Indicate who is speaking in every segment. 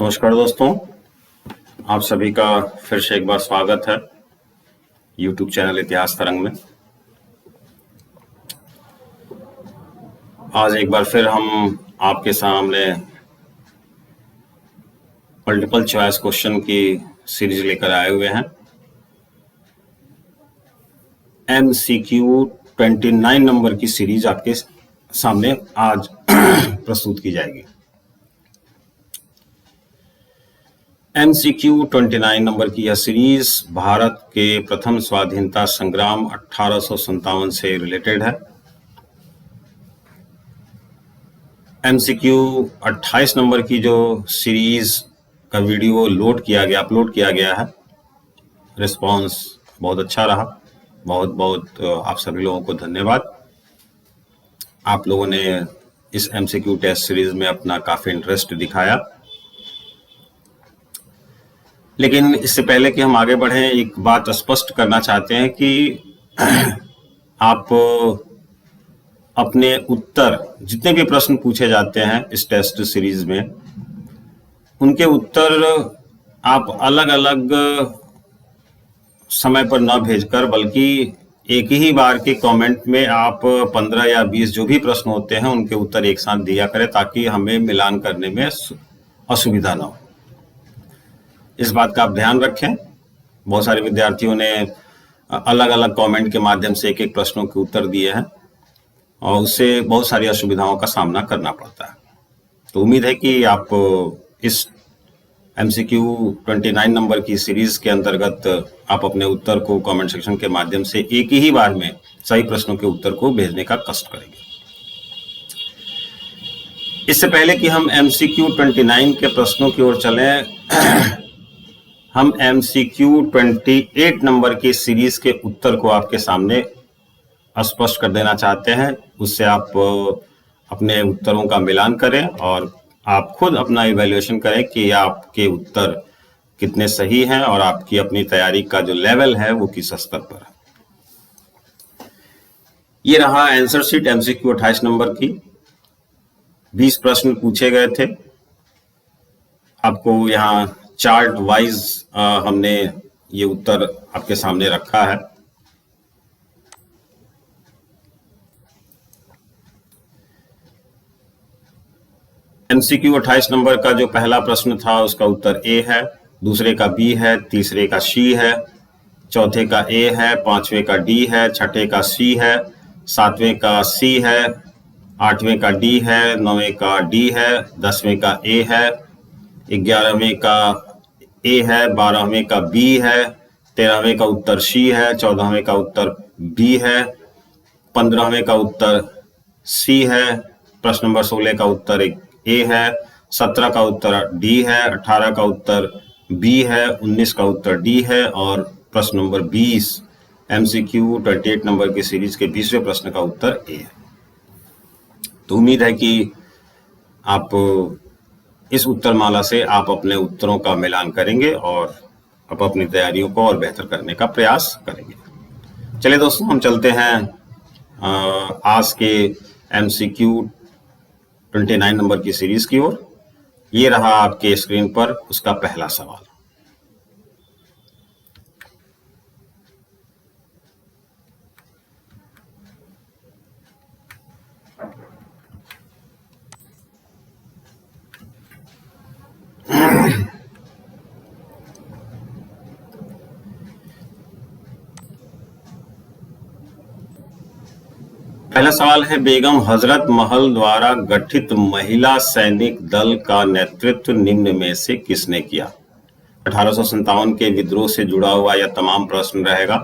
Speaker 1: नमस्कार दोस्तों, आप सभी का फिर से एक बार स्वागत है YouTube चैनल इतिहास तरंग में। आज एक बार फिर हम आपके सामने मल्टीपल चॉइस क्वेश्चन की सीरीज लेकर आए हुए हैं। MCQ 29 नंबर की सीरीज आपके सामने आज प्रस्तुत की जाएगी। MCQ 29 नंबर की यह सीरीज भारत के प्रथम स्वाधीनता संग्राम 1857 से रिलेटेड है। MCQ 28 नंबर की जो सीरीज का वीडियो अपलोड किया गया है, रिस्पांस बहुत अच्छा रहा। बहुत आप सभी लोगों को धन्यवाद। आप लोगों ने इस MCQ टेस्ट सीरीज में अपना काफी इंटरेस्ट दिखाया। लेकिन इससे पहले कि हम आगे बढ़ें, एक बात स्पष्ट करना चाहते हैं कि आप अपने उत्तर, जितने भी प्रश्न पूछे जाते हैं इस टेस्ट सीरीज में, उनके उत्तर आप अलग अलग समय पर न भेजकर बल्कि एक ही बार के कमेंट में आप 15 या 20 जो भी प्रश्न होते हैं उनके उत्तर एक साथ दिया करें, ताकि हमें मिलान करने में असुविधा न हो। इस बात का आप ध्यान रखें। बहुत सारे विद्यार्थियों ने अलग अलग कमेंट के माध्यम से एक एक प्रश्नों के उत्तर दिए हैं और उससे बहुत सारी असुविधाओं का सामना करना पड़ता है। तो उम्मीद है कि आप इस MCQ 29 नंबर की सीरीज के अंतर्गत आप अपने उत्तर को कमेंट सेक्शन के माध्यम से एक ही बार में सही प्रश्नों के उत्तर को भेजने का कष्ट करेंगे। इससे पहले कि हम MCQ 29 के प्रश्नों की ओर चलें, हम MCQ 28 नंबर की सीरीज के उत्तर को आपके सामने स्पष्ट कर देना चाहते हैं। उससे आप अपने उत्तरों का मिलान करें और आप खुद अपना इवैल्यूएशन करें कि आपके उत्तर कितने सही हैं और आपकी अपनी तैयारी का जो लेवल है वो किस स्तर पर है। ये रहा आंसर शीट MCQ 28 नंबर की। 20 प्रश्न पूछे गए थे। आपको यहाँ चार्ट वाइज हमने ये उत्तर आपके सामने रखा है। MCQ 28 नंबर का जो पहला प्रश्न था उसका उत्तर A है, दूसरे का B है, तीसरे का C है, चौथे का A है, पांचवें का D है, छठे का C है, सातवें का C है, आठवें का D है, नौवें का D है, 10वें का A है, 11वें का A है, 12वें का B है, 13वें का उत्तर C है, 14वें का उत्तर B है, 15वें का उत्तर C है, प्रश्न नंबर 16 का उत्तर A है, 17 का उत्तर D है, 18 का उत्तर B है, 19 का उत्तर D है और प्रश्न नंबर 20 MCQ 28 नंबर की सीरीज के 20वें प्रश्न का उत्तर A है। तो उम्मीद है कि आप इस उत्तरमाला से आप अपने उत्तरों का मिलान करेंगे और आप अपनी तैयारियों को और बेहतर करने का प्रयास करेंगे। चलिए दोस्तों, हम चलते हैं आज के MCQ 29 नंबर की सीरीज की ओर। ये रहा आपके स्क्रीन पर उसका पहला सवाल। पहला सवाल है, बेगम हजरत महल द्वारा गठित महिला सैनिक दल का नेतृत्व निम्न में से किसने किया। 1857 के विद्रोह से जुड़ा हुआ यह तमाम प्रश्न रहेगा।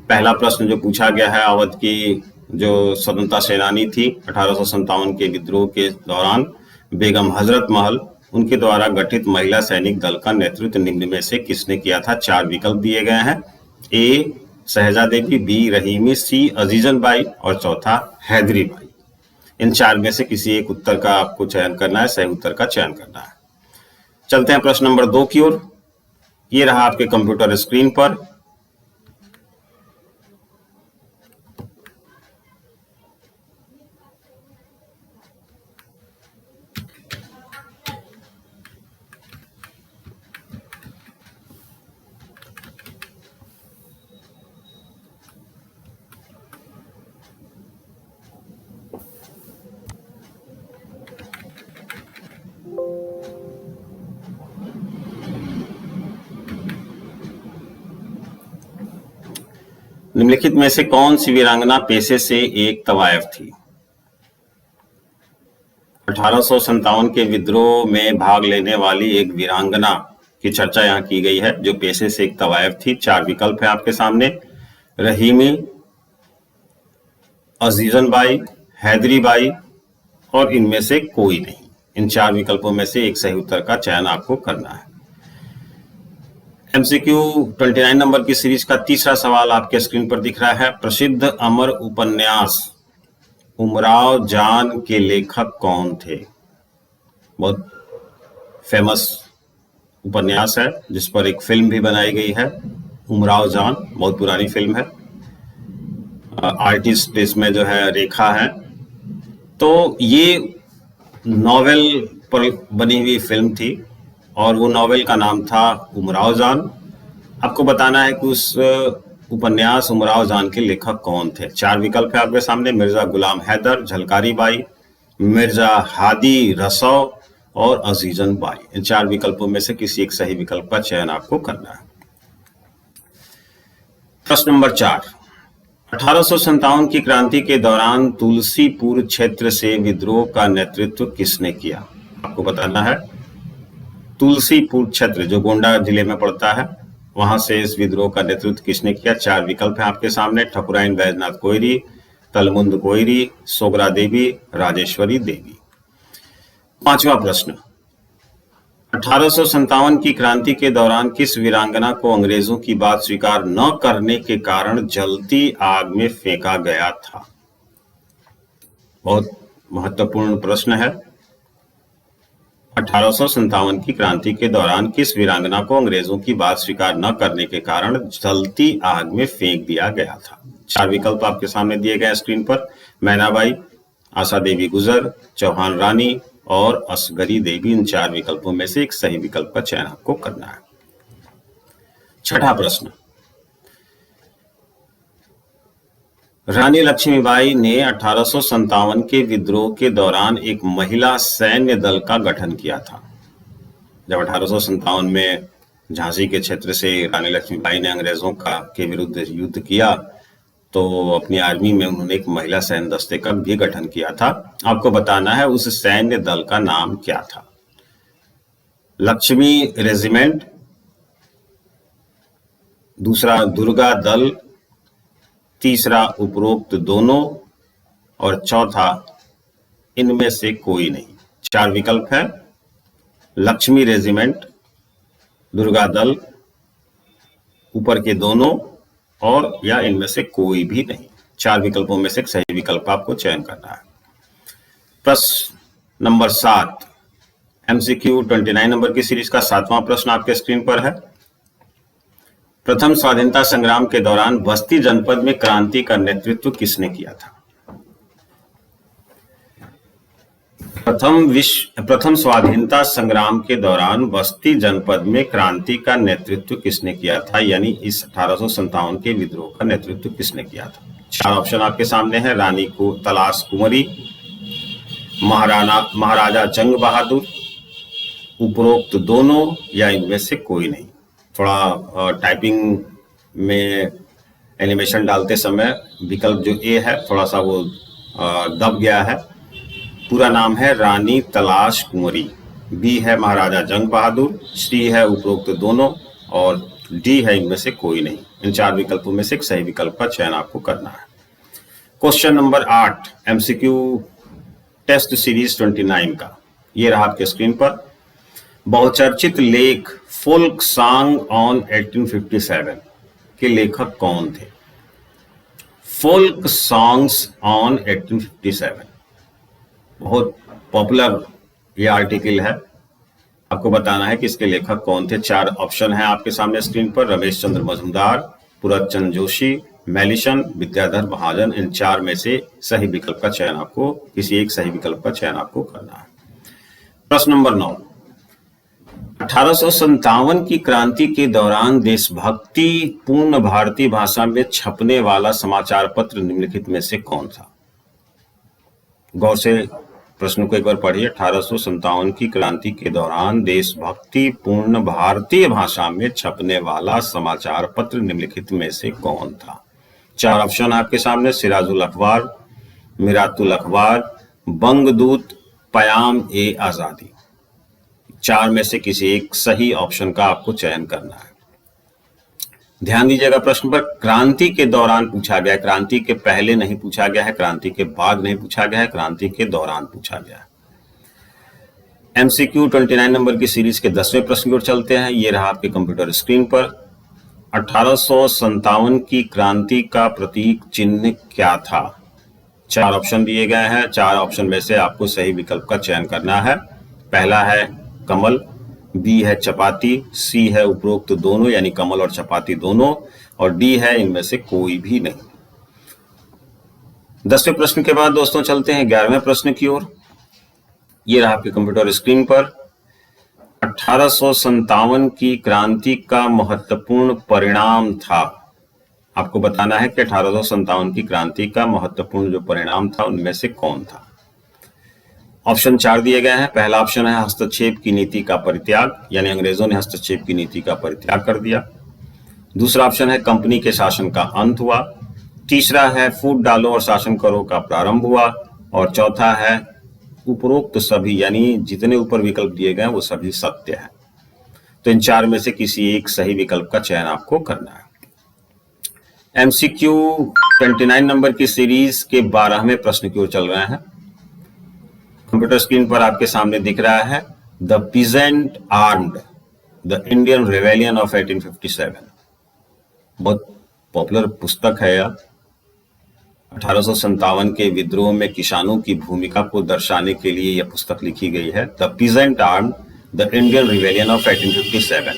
Speaker 1: पहला प्रश्न जो पूछा गया है, अवध की जो स्वतंत्रता सेनानी थी 1857 के विद्रोह के दौरान, बेगम हजरत महल, उनके द्वारा गठित महिला सैनिक दल का नेतृत्व निम्न में से किसने किया था। 4 विकल्प दिए गए हैं। A Shahja Devi, B Rahimi, C Azizan Bai और चौथा हैदरी बाई। इन 4 में से किसी एक उत्तर का आपको चयन करना है, सही उत्तर का चयन करना है। चलते हैं प्रश्न नंबर 2 की ओर। ये रहा आपके कंप्यूटर स्क्रीन पर। निम्नलिखित में से कौन सी वीरांगना पेशे से एक तवायफ थी? 1857 के विद्रोह में भाग लेने वाली एक वीरांगना की चर्चा यहाँ की गई है जो पेशे से एक तवायफ थी। 4 विकल्प है आपके सामने, रहीमी, अजीजन बाई, हैदरी बाई और इनमें से कोई नहीं। इन 4 विकल्पों में से एक सही उत्तर का चयन आपको करना है। MCQ 29 नंबर की सीरीज का तीसरा सवाल आपके स्क्रीन पर दिख रहा है। प्रसिद्ध अमर उपन्यास उमराव जान के लेखक कौन थे? बहुत फेमस उपन्यास है जिस पर एक फिल्म भी बनाई गई है, उमराव जान, बहुत पुरानी फिल्म है। आर्टिस्ट इसमें जो है रेखा है। तो ये नॉवेल पर बनी हुई फिल्म थी और वो नॉवेल का नाम था उमराव जान। आपको बताना है कि उस उपन्यास उमराव जान के लेखक कौन थे। 4 विकल्प है आपके सामने, मिर्जा गुलाम हैदर, झलकारी बाई, मिर्जा हादी रसौ और अजीजन बाई। इन 4 विकल्पों में से किसी एक सही विकल्प का चयन आपको करना है। प्रश्न नंबर 4, 1857 की क्रांति के दौरान तुलसीपुर क्षेत्र से विद्रोह का नेतृत्व किसने किया? आपको बताना है तुलसीपुर क्षेत्र जो गोंडा जिले में पड़ता है, वहां से इस विद्रोह का नेतृत्व किसने किया? 4 विकल्प है आपके सामने, ठकुराइन बैजनाथ कोइरी, तलमुंद कोइरी, सोगरा देवी, राजेश्वरी देवी। 5वां प्रश्न, 1857 की क्रांति के दौरान किस वीरांगना को अंग्रेजों की बात स्वीकार न करने के कारण जलती आग में फेंका गया था? बहुत महत्वपूर्ण प्रश्न है। 1857 की क्रांति के दौरान किस वीरांगना को अंग्रेजों की बात स्वीकार न करने के कारण जलती आग में फेंक दिया गया था? 4 विकल्प आपके सामने दिए गए स्क्रीन पर, मैनाबाई, आशा देवी गुजर, चौहान रानी और असगरी देवी। इन 4 विकल्पों में से एक सही विकल्प का चयन आपको करना है। 6वां प्रश्न, रानी लक्ष्मीबाई ने 1857 के विद्रोह के दौरान एक महिला सैन्य दल का गठन किया था। जब 1857 में झांसी के क्षेत्र से रानी लक्ष्मीबाई ने अंग्रेजों के विरुद्ध युद्ध किया तो अपनी आर्मी में उन्होंने एक महिला सैन्य दस्ते का भी गठन किया था। आपको बताना है उस सैन्य दल का नाम क्या था? लक्ष्मी रेजिमेंट, दूसरा दुर्गा दल, तीसरा उपरोक्त दोनों और चौथा इनमें से कोई नहीं। 4 विकल्प है, लक्ष्मी रेजिमेंट, दुर्गा दल, ऊपर के दोनों और या इनमें से कोई भी नहीं। 4 विकल्पों में से एक सही विकल्प आपको चयन करना है। प्रश्न नंबर 7, MCQ 29 नंबर की सीरीज का 7वां प्रश्न आपके स्क्रीन पर है। प्रथम स्वाधीनता संग्राम के दौरान बस्ती जनपद में क्रांति का नेतृत्व किसने किया था? प्रथम स्वाधीनता संग्राम के दौरान बस्ती जनपद में क्रांति का नेतृत्व किसने किया था? यानी इस 1857 के विद्रोह का नेतृत्व किसने किया था? 4 ऑप्शन आपके सामने है, रानी को तलाश कुंवरी, महाराजा जंग बहादुर, उपरोक्त दोनों या इनमें से कोई नहीं। थोड़ा टाइपिंग में एनिमेशन डालते समय विकल्प जो ए है थोड़ा सा वो दब गया है। पूरा नाम है रानी तलाश कुंवरी, बी है महाराजा जंग बहादुर, सी है उपरोक्त दोनों और डी है इनमें से कोई नहीं। इन 4 विकल्पों में से एक सही विकल्प का चयन आपको करना है। Question number 8, MCQ test series 29 का, ये रहा आपके स्क्रीन पर। बहुचर्चित लेख फोल्क सॉन्ग ऑन 1857 के लेखक कौन थे? फोल्क सॉन्ग्स ऑन 1857 बहुत पॉपुलर ये आर्टिकल है। आपको बताना है कि इसके लेखक कौन थे। 4 ऑप्शन है आपके सामने स्क्रीन पर, रमेश चंद्र मजूमदार, पुरचंद जोशी, मैलिशन, विद्याधर महाजन। इन 4 में से सही विकल्प का चयन आपको, किसी एक सही विकल्प का चयन आपको करना है। प्रश्न नंबर 9, 1857 की क्रांति के दौरान देशभक्ति पूर्ण भारतीय भाषा में छपने वाला समाचार पत्र निम्नलिखित में से कौन था? गौर से प्रश्न को एक बार पढ़िए। 1857 की क्रांति के दौरान देशभक्ति पूर्ण भारतीय भाषा में छपने वाला समाचार पत्र निम्नलिखित में से कौन था? चार ऑप्शन आपके सामने, सिराजुल अखबार, मिरातुल अखबार, बंगदूत, पयाम ए आजादी। चार में से किसी एक सही ऑप्शन का आपको चयन करना है। ध्यान दीजिएगा प्रश्न पर, क्रांति के दौरान पूछा गया, क्रांति के पहले नहीं पूछा गया है, क्रांति के बाद नहीं पूछा गया है, क्रांति के दौरान पूछा गया है। एमसीक्यू 29 नंबर की सीरीज के 10वें प्रश्न की ओर चलते हैं। ये रहा आपके कंप्यूटर स्क्रीन पर। 1857 की क्रांति का प्रतीक चिन्ह क्या था? चार ऑप्शन दिए गए हैं। चार ऑप्शन में से आपको सही विकल्प का चयन करना है। पहला है कमल, बी है चपाती, सी है उपरोक्त दोनों यानी कमल और चपाती दोनों, और डी है इनमें से कोई भी नहीं। 10वें प्रश्न के बाद दोस्तों चलते हैं 11वें प्रश्न की ओर। ये रहा आपके कंप्यूटर स्क्रीन पर। 1857 की क्रांति का महत्वपूर्ण परिणाम था। आपको बताना है कि 1857 की क्रांति का महत्वपूर्ण जो परिणाम था उनमें से कौन था। ऑप्शन 4 दिए गए हैं। पहला ऑप्शन है हस्तक्षेप की नीति का परित्याग, यानी अंग्रेजों ने हस्तक्षेप की नीति का परित्याग कर दिया। दूसरा ऑप्शन है कंपनी के शासन का अंत हुआ। तीसरा है फूट डालो और शासन करो का प्रारंभ हुआ। और चौथा है उपरोक्त सभी, यानी जितने ऊपर विकल्प दिए गए वो सभी सत्य है। तो इन चार में से किसी एक सही विकल्प का चयन आपको करना है। एमसीक्यू 29 नंबर की सीरीज के 12वें प्रश्न की ओर चल रहे हैं। कंप्यूटर स्क्रीन पर आपके सामने दिख रहा है the peasant armed, the Indian rebellion of 1857। बहुत पॉपुलर पुस्तक है यह। 1857 के विद्रोह में किसानों की भूमिका को दर्शाने के लिए यह पुस्तक लिखी गई है, the peasant armed, the Indian rebellion of 1857।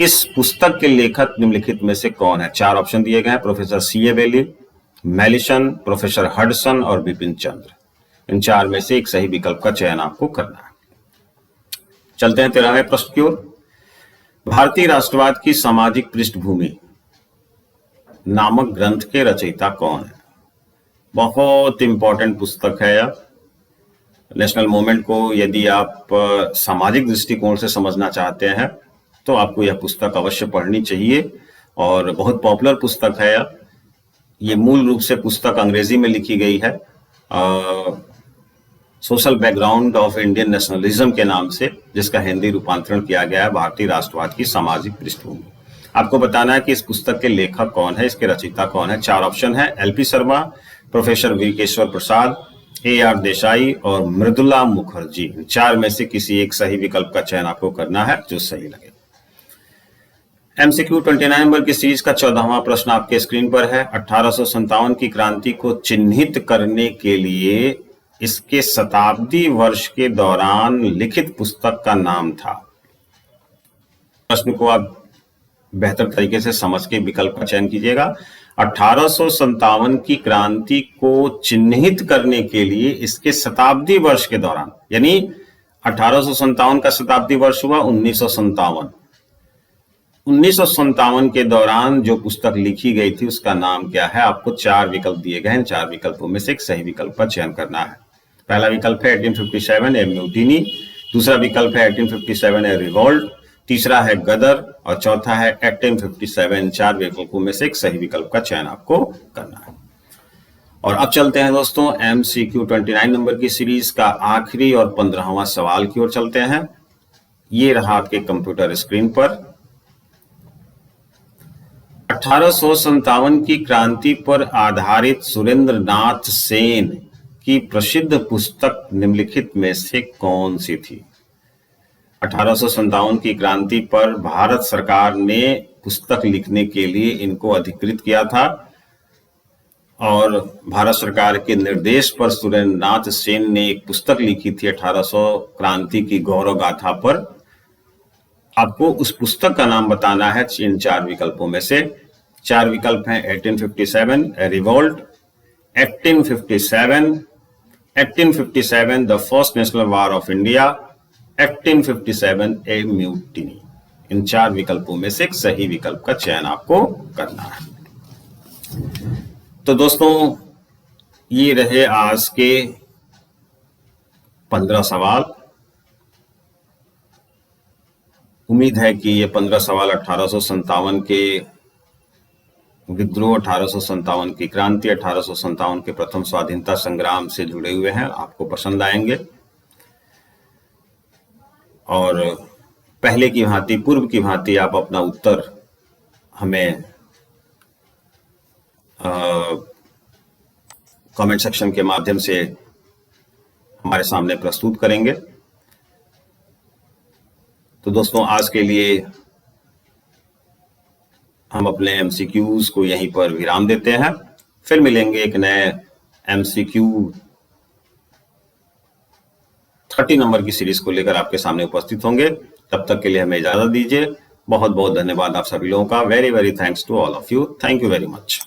Speaker 1: इस पुस्तक के लेखक निम्नलिखित में से कौन है? चार ऑप्शन दिए गए हैं, प्रोफेसर C.A. बेली, मैलिसन, प्रोफेसर हडसन और बिपिन चंद्र। इन चार में से एक सही विकल्प का चयन आपको करना है। चलते हैं 13वें प्रश्न की ओर। भारतीय राष्ट्रवाद की सामाजिक पृष्ठभूमि नामक ग्रंथ के रचयिता कौन है? बहुत इंपॉर्टेंट पुस्तक है यह। नेशनल मूवमेंट को यदि आप सामाजिक दृष्टिकोण से समझना चाहते हैं तो आपको यह पुस्तक अवश्य पढ़नी चाहिए और बहुत पॉपुलर पुस्तक है यह। ये मूल रूप से पुस्तक अंग्रेजी में लिखी गई है, social background of Indian nationalism के नाम से, जिसका हिंदी रूपांतरण किया गया है भारतीय राष्ट्रवाद की सामाजिक पृष्ठभूमि। आपको बताना है कि इस पुस्तक के लेखक कौन है, इसके रचयिता कौन है। चार ऑप्शन है, LP शर्मा, प्रोफेसर वीकेश्वर प्रसाद, AR देसाई और मृदुला मुखर्जी। चार में से किसी एक सही विकल्प का चयन आपको करना है जो सही लगे। एमसीक्यू 29 नंबर की सीरीज का 14वां प्रश्न आपके स्क्रीन पर है। 1857 की क्रांति को चिन्हित करने के लिए इसके शताब्दी वर्ष के दौरान लिखित पुस्तक का नाम था। प्रश्न को आप बेहतर तरीके से समझ के विकल्प का चयन कीजिएगा। 1857 की क्रांति को चिन्हित करने के लिए इसके शताब्दी वर्ष के दौरान, यानी 1857 का शताब्दी वर्ष हुआ 1957। 1957 के दौरान जो पुस्तक लिखी गई थी उसका नाम क्या है? आपको चार विकल्प दिए गए हैं। चार विकल्पों में से एक सही विकल्प का चयन करना है। पहला विकल्प है 1857 ए म्यूटिनी, दूसरा विकल्प है 1857 ए रिवोल्ट, तीसरा है गदर और चौथा है 1857। चार विकल्पों में से एक सही विकल्प का चयन आपको करना है। और अब चलते हैं दोस्तों एमसीक्यू 29 नंबर की सीरीज का आखिरी और 15वां सवाल की ओर चलते हैं। ये रहा आपके कंप्यूटर स्क्रीन पर। 1857 की क्रांति पर आधारित सुरेंद्र नाथ सेन की प्रसिद्ध पुस्तक निम्नलिखित में से कौन सी थी? 1857 की क्रांति पर भारत सरकार ने पुस्तक लिखने के लिए इनको अधिकृत किया था और भारत सरकार के निर्देश पर सुरेंद्र नाथ सेन ने एक पुस्तक लिखी थी 1800 क्रांति की गौरव गाथा पर। आपको उस पुस्तक का नाम बताना है इन चार विकल्पों में से। चार विकल्प हैं 1857 a revolt, 1857 the first national war of India, 1857 a mutiny. इन चार विकल्पों में से एक सही विकल्प का चयन आपको करना है। तो दोस्तों ये रहे आज के 15 सवाल। उम्मीद है कि ये 15 सवाल 1857 के विद्रोह, 1857 की क्रांति, 1857 के प्रथम स्वाधीनता संग्राम से जुड़े हुए हैं, आपको पसंद आएंगे। और पहले की भांति, पूर्व की भांति आप अपना उत्तर हमें कमेंट सेक्शन के माध्यम से हमारे सामने प्रस्तुत करेंगे। तो दोस्तों, आज के लिए हम अपने एमसीक्यूज को यहीं पर विराम देते हैं। फिर मिलेंगे एक नए एमसीक्यू 30 नंबर की सीरीज को लेकर आपके सामने उपस्थित होंगे। तब तक के लिए हमें इजाजत दीजिए। बहुत बहुत धन्यवाद आप सभी लोगों का। Very very thanks to all of you. Thank you very much.